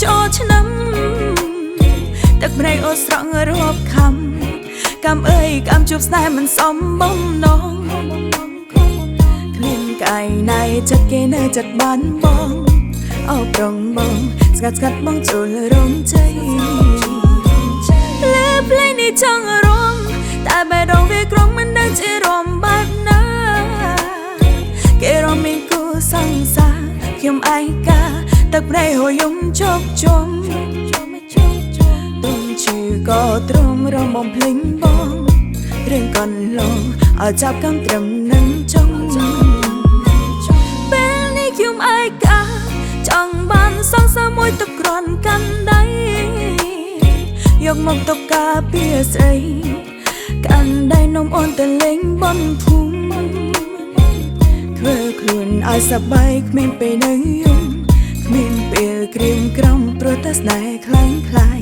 ចូលឆ្នាំទឹកប្រៃអូស្រង់រាប់ខំកម្មអើយកម្មជួបស្នេហ៍មិនសមបំណងគ្មានកាយណៃចិត្តគេនៅចិត្តបានបងអោប្រងបងស្កាត់បងចូលរំជ័យលើផ្លេងនេះចង់រំតែបែរងវាក្រុងមិនដឹងជារំបែបណាគេរំមានគូសង្សារខ្ញុំឯកាទឹកប្រៃហូរយំជោគជុំទុំឈឺក៏ទ្រង់រំបំភ្លេងបងរឿងកន្លងឲ្យចាប់កំត្រឹមនឹងចង់ពេលនេះខ្ញុំឯកាចង់បានសងសាមួយទឹកក្រន់កាន់ដៃយកមកទុកការពារស្រីកាន់ដៃនំអូនទៅលេងបនភូមិធ្វើខ្លួនឲ្យសប្បាយគ្មានពេលនៅយំគ្មានពេលក្រៀមក្រំព្រោះតែស្នេហ៍ខ្លាំងខ្លាយ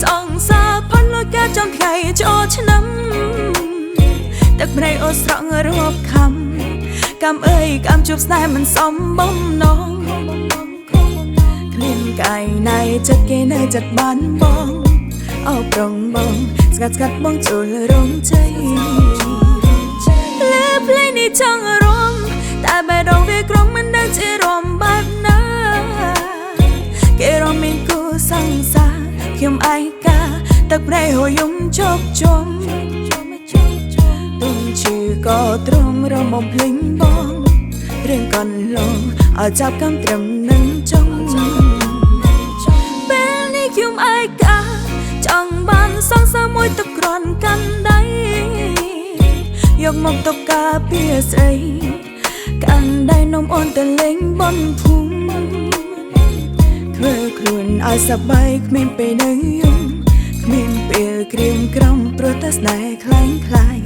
សងសាផលលុយកាចង់ថ្ងៃចូលឆ្នាំទឹកប្រៃអូស្រង់រាប់ខំកម្មអើយកម្មជួបស្នេហ៍មិនសមបំណងគ្មានកាយណៃចិត្តគេនៅចិត្តបានបងអោប្រងបងស្កាត់បងចូលរំជ័យលើផ្លេងនេះចង់រំតែបែរងវាក្រុងមិនដឹងជារំបែបណាគេរំមានគូសង្សារខ្ញុំឯកាទឹកប្រៃហូរយំជោគជុំទុំឈឺក៏ទ្រង់រំបំភ្លេងបងរឿងកន្លងឲ្យចាប់កំត្រឹមនឹងចង់ពេលនេះខ្ញុំឯកាចង់បានសងសាមួយទឹកក្រន់កាន់ដៃយកមកទុកការពារស្រីកាន់ដៃនំអូនទៅលេងបនភូមិធ្វើខ្លួនឲ្យសប្បាយគ្មានពេលនៅយំគ្មានពេលក្រៀមក្រំព្រោះតែស្នេហ៍ខ្លាំងខ្លាយ